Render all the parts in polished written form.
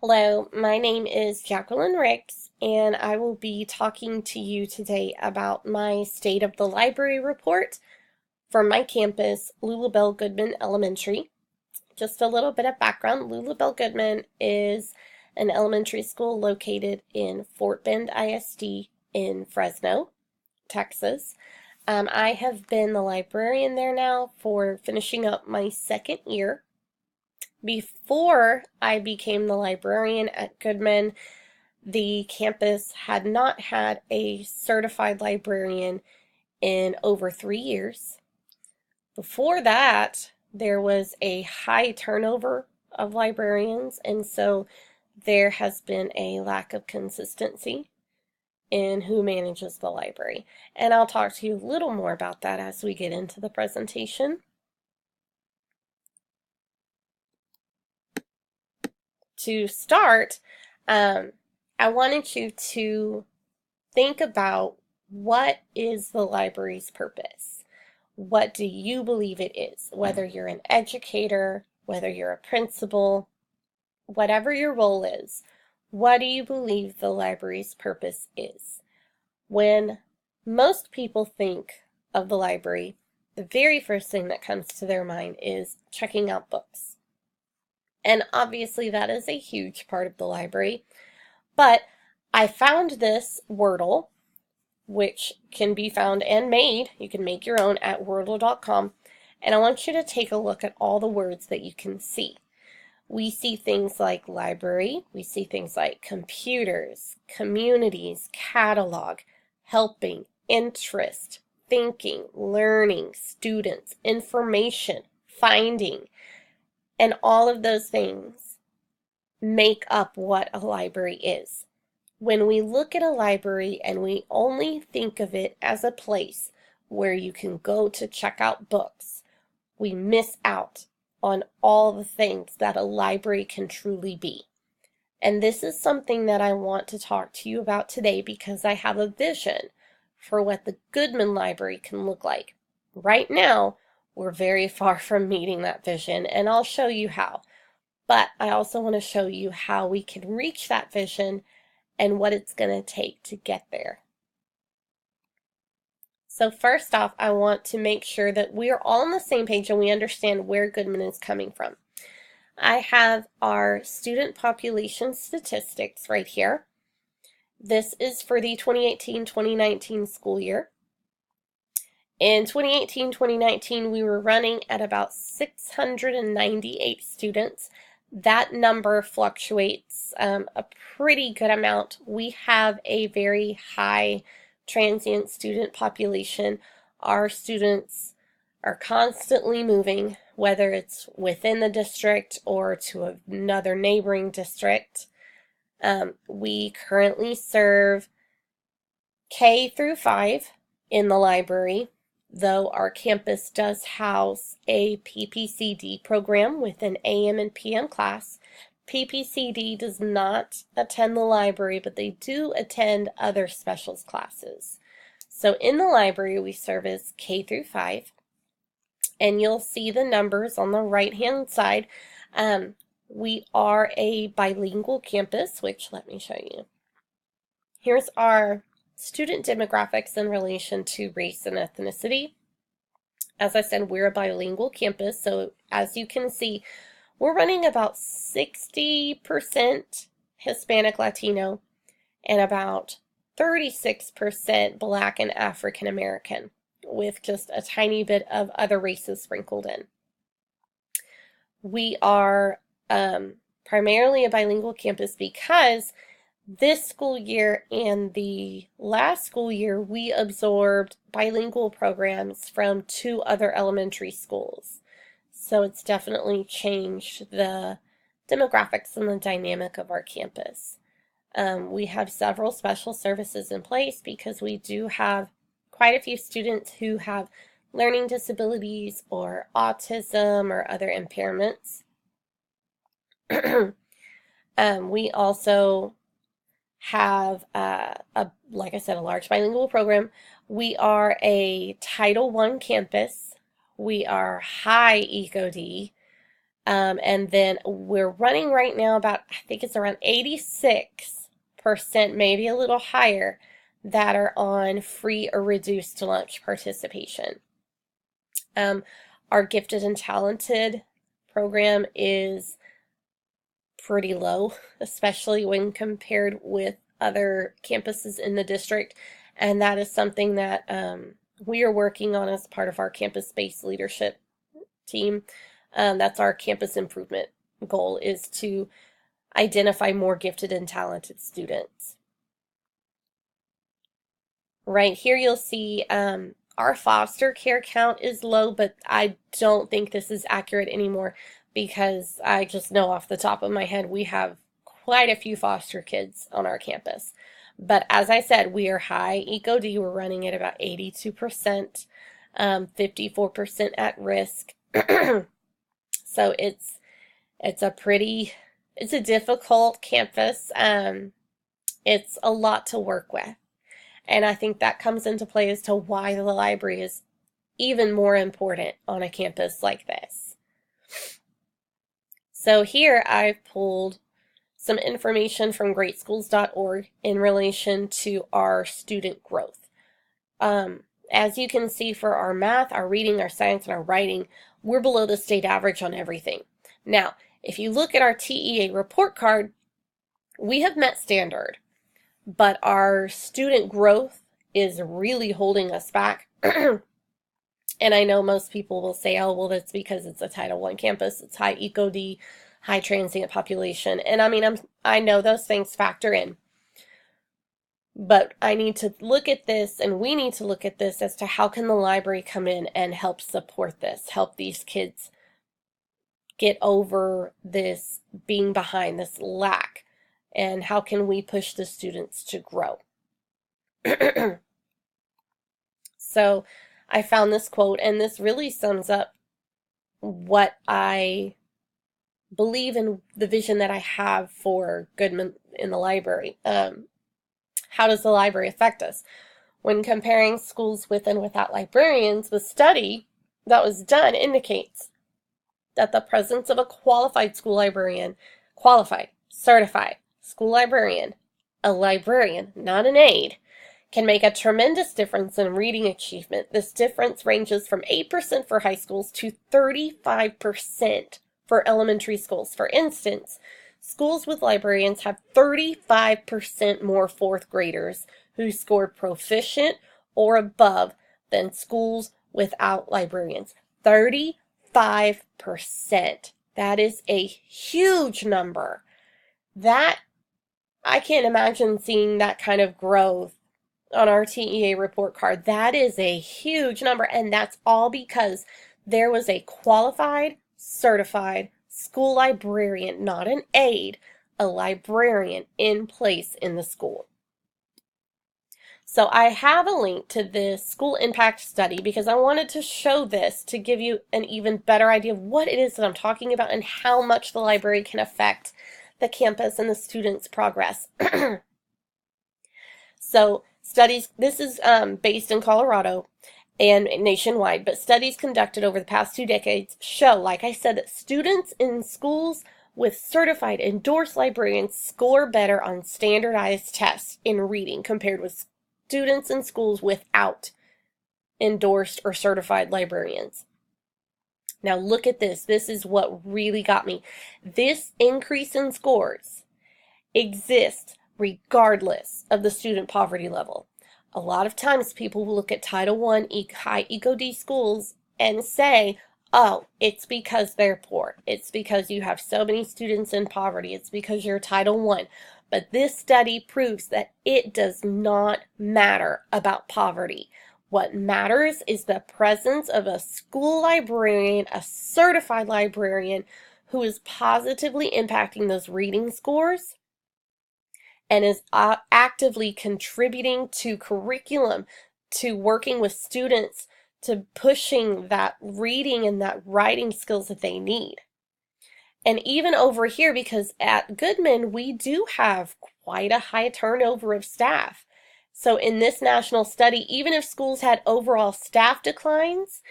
Hello, my name is Jacqueline Ricks, and I will be talking to you today about my State of the Library report for my campus, Lulabelle Goodman Elementary. Just a little bit of background. Lulabelle Goodman is an elementary school located in Fort Bend ISD in Fresno, Texas. I have been the librarian there now for finishing up my second year. Before I became the librarian at Goodman, the campus had not had a certified librarian in over 3 years. Before that, there was a high turnover of librarians, and so there has been a lack of consistency in who manages the library. And I'll talk to you a little more about that as we get into the presentation. To start, I wanted you to think about what is the library's purpose? What do you believe it is? Whether you're an educator, whether you're a principal, whatever your role is, what do you believe the library's purpose is? When most people think of the library, the very first thing that comes to their mind is checking out books. And obviously that is a huge part of the library. But I found this Wordle, which can be found and made. You can make your own at wordle.com. And I want you to take a look at all the words that you can see. We see things like library. We see things like computers, communities, catalog, helping, interest, thinking, learning, students, information, finding. And all of those things make up what a library is. When we look at a library and we only think of it as a place where you can go to check out books, we miss out on all the things that a library can truly be. And this is something that I want to talk to you about today because I have a vision for what the Goodman Library can look like. Right now, we're very far from meeting that vision, and I'll show you how. But I also want to show you how we can reach that vision and what it's going to take to get there. So first off, I want to make sure that we are all on the same page and we understand where Goodman is coming from. I have our student population statistics right here. This is for the 2018-2019 school year. In 2018-2019, we were running at about 698 students. That number fluctuates a pretty good amount. We have a very high transient student population. Our students are constantly moving, whether it's within the district or to another neighboring district. We currently serve K through 5 in the library, though our campus does house a PPCD program with an AM and PM class. PPCD does not attend the library, but they do attend other specials classes. So in the library, we service K through 5, and you'll see the numbers on the right-hand side. We are a bilingual campus, which let me show you. Here's our student demographics in relation to race and ethnicity. As I said, we're a bilingual campus, so as you can see, we're running about 60% Hispanic Latino and about 36% Black and African American, with just a tiny bit of other races sprinkled in. We are primarily a bilingual campus because this school year and the last school year, we absorbed bilingual programs from 2 other elementary schools. So it's definitely changed the demographics and the dynamic of our campus. We have several special services in place because we do have quite a few students who have learning disabilities or autism or other impairments. We also have, like I said, a large bilingual program. We are a Title I campus. We are high EcoD. And then we're running right now about, I think it's around 86%, maybe a little higher, that are on free or reduced lunch participation. Our gifted and talented program is pretty low, especially when compared with other campuses in the district. And that is something that we are working on as part of our campus-based leadership team. That's our campus improvement goal, is to identify more gifted and talented students. Right here you'll see our foster care count is low, but I don't think this is accurate anymore because I just know off the top of my head we have quite a few foster kids on our campus. But as I said, we are high ECOD. We're running at about 82%, 54% at risk. So it's a difficult campus. It's a lot to work with. And I think that comes into play as to why the library is even more important on a campus like this. So here I've pulled some information from greatschools.org in relation to our student growth. As you can see, for our math, our reading, our science, and our writing, we're below the state average on everything. Now, if you look at our TEA report card, we have met standard, but our student growth is really holding us back. And I know most people will say, oh, well, that's because it's a Title I campus, it's high ECOD, high transient population. And I mean, I know those things factor in. But I need to look at this, and we need to look at this as to how can the library come in and help support this, help these kids get over this being behind, this lack, and how can we push the students to grow. So I found this quote, and this really sums up what I believe in, the vision that I have for Goodman in the library. How does the library affect us? When comparing schools with and without librarians, the study that was done indicates that the presence of a qualified school librarian, qualified, certified school librarian, a librarian, not an aide, can make a tremendous difference in reading achievement. This difference ranges from 8% for high schools to 35% for elementary schools. For instance, schools with librarians have 35% more fourth graders who scored proficient or above than schools without librarians. 35%. That is a huge number. That, I can't imagine seeing that kind of growth on our TEA report card. That is a huge number, and that's all because there was a qualified, certified school librarian, not an aide, a librarian in place in the school. So I have a link to this school impact study because I wanted to show this to give you an even better idea of what it is that I'm talking about and how much the library can affect the campus and the students' progress. So studies, this is based in Colorado and nationwide, but studies conducted over the past 2 decades show, like I said, that students in schools with certified endorsed librarians score better on standardized tests in reading compared with students in schools without endorsed or certified librarians. Now look at this. This is what really got me. This increase in scores exists regardless of the student poverty level. A lot of times people will look at Title I high ECOD schools and say, oh, it's because they're poor. It's because you have so many students in poverty. It's because you're Title I. But this study proves that it does not matter about poverty. What matters is the presence of a school librarian, a certified librarian, who is positively impacting those reading scores and is actively contributing to curriculum, to working with students, to pushing that reading and that writing skills that they need. And even over here, because at Goodman, we do have quite a high turnover of staff. So in this national study, even if schools had overall staff declines,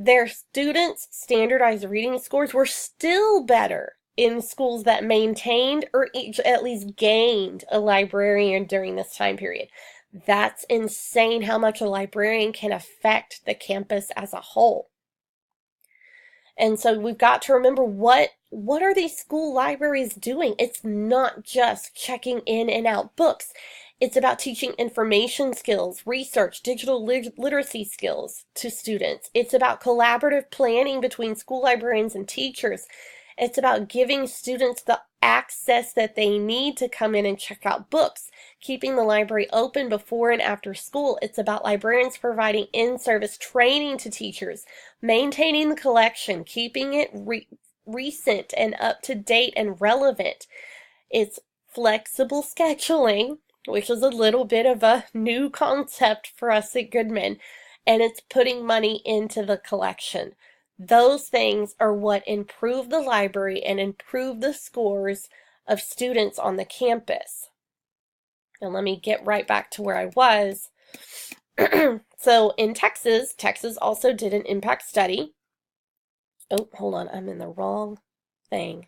Their students' standardized reading scores were still better in schools that maintained or at least gained a librarian during this time period. That's insane how much a librarian can affect the campus as a whole. And so we've got to remember what are these school libraries doing? It's not just checking in and out books. It's about teaching information skills, research, digital literacy skills to students. It's about collaborative planning between school librarians and teachers. It's about giving students the access that they need to come in and check out books, keeping the library open before and after school. It's about librarians providing in-service training to teachers, maintaining the collection, keeping it recent and up to date and relevant. It's flexible scheduling, which is a little bit of a new concept for us at Goodman, and it's putting money into the collection. Those things are what improve the library and improve the scores of students on the campus. And let me get right back to where I was. So in Texas also did an impact study. Oh, hold on, I'm in the wrong thing.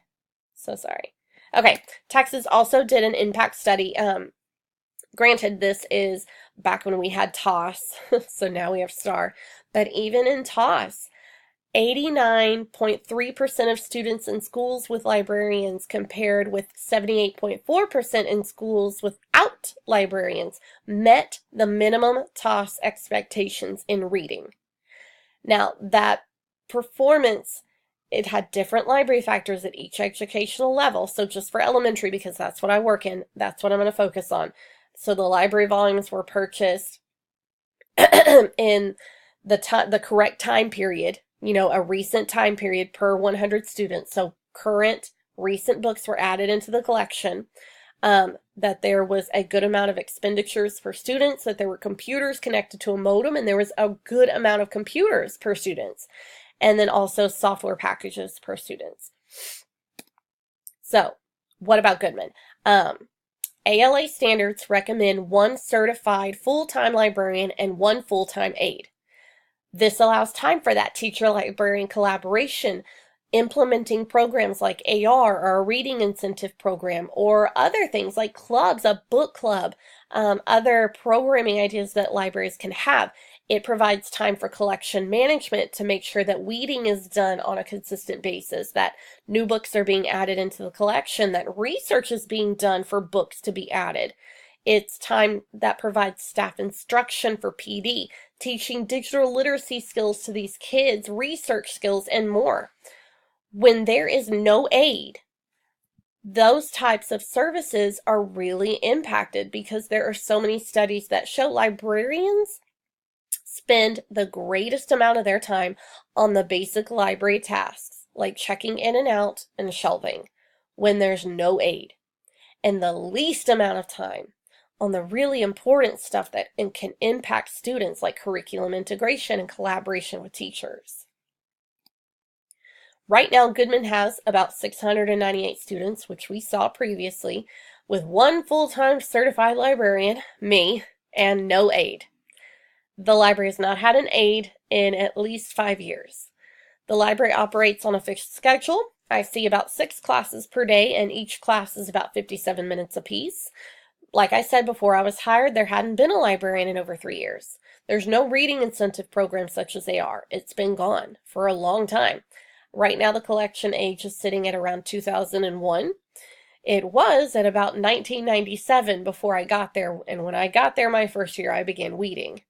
So sorry. Okay, Texas also did an impact study. Granted, this is back when we had TOS, so now we have STAR. But even in TOS, 89.3% of students in schools with librarians compared with 78.4% in schools without librarians met the minimum TOS expectations in reading. Now, that performance, it had different library factors at each educational level. So just for elementary, because that's what I work in, that's what I'm going to focus on. So the library volumes were purchased in the correct time period, a recent time period per 100 students. So current, recent books were added into the collection, that there was a good amount of expenditures for students, that there were computers connected to a modem, and there was a good amount of computers per students, and then also software packages per students. So what about Goodman? ALA standards recommend one certified full-time librarian and one full-time aide. This allows time for that teacher-librarian collaboration, implementing programs like AR or a reading incentive program, or other things like clubs, a book club, other programming ideas that libraries can have. It provides time for collection management to make sure that weeding is done on a consistent basis, that new books are being added into the collection, that research is being done for books to be added. It's time that provides staff instruction for PD, teaching digital literacy skills to these kids, research skills, and more. When there is no aid, those types of services are really impacted because there are so many studies that show librarians spend the greatest amount of their time on the basic library tasks, like checking in and out and shelving, when there's no aid, and the least amount of time on the really important stuff that can impact students, like curriculum integration and collaboration with teachers. Right now, Goodman has about 698 students, which we saw previously, with one full-time certified librarian, me, and no aide. The library has not had an aide in at least 5 years. The library operates on a fixed schedule. I see about 6 classes per day, and each class is about 57 minutes apiece. Like I said before I was hired, there hadn't been a librarian in over 3 years. There's no reading incentive program such as AR. It's been gone for a long time. Right now, the collection age is sitting at around 2001. It was at about 1997 before I got there, and when I got there my first year, I began weeding.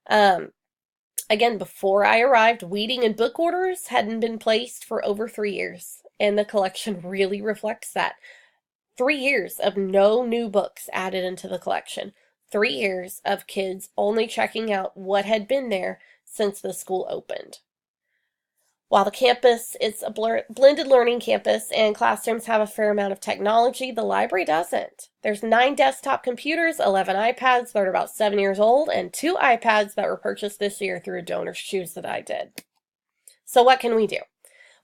Again, before I arrived, weeding and book orders hadn't been placed for over 3 years, and the collection really reflects that. 3 years of no new books added into the collection. 3 years of kids only checking out what had been there since the school opened. While the campus is a blended learning campus and classrooms have a fair amount of technology, the library doesn't. There's 9 desktop computers, 11 iPads that are about 7 years old, and 2 iPads that were purchased this year through a donor's choose that I did. So what can we do?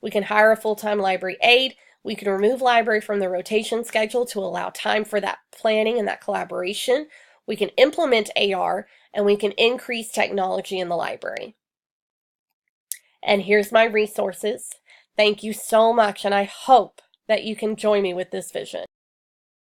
We can hire a full-time library aide. We can remove library from the rotation schedule to allow time for that planning and that collaboration. We can implement AR, and we can increase technology in the library. And here's my resources. Thank you so much, and I hope that you can join me with this vision.